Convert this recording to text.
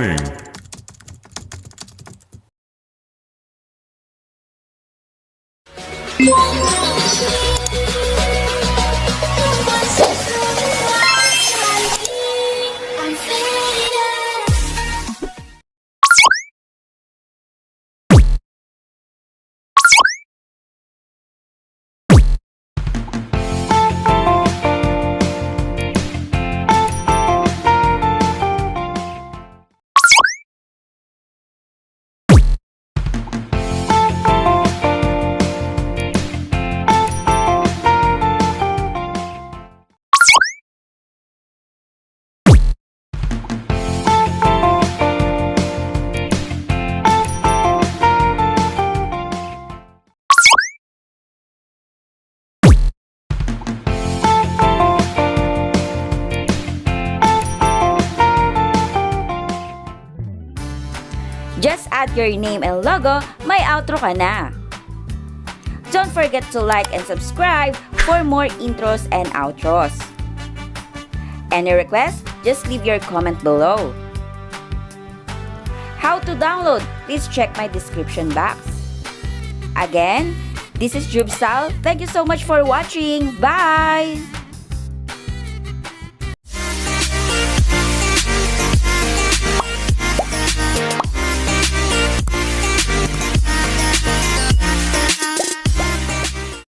Warning! Just add your name and logo, may outro ka na. Don't forget to like and subscribe for more intros and outros. Any requests? Just leave your comment below. How to download? Please check my description box. Again, this is Jubsal. Thank you so much for watching. Bye!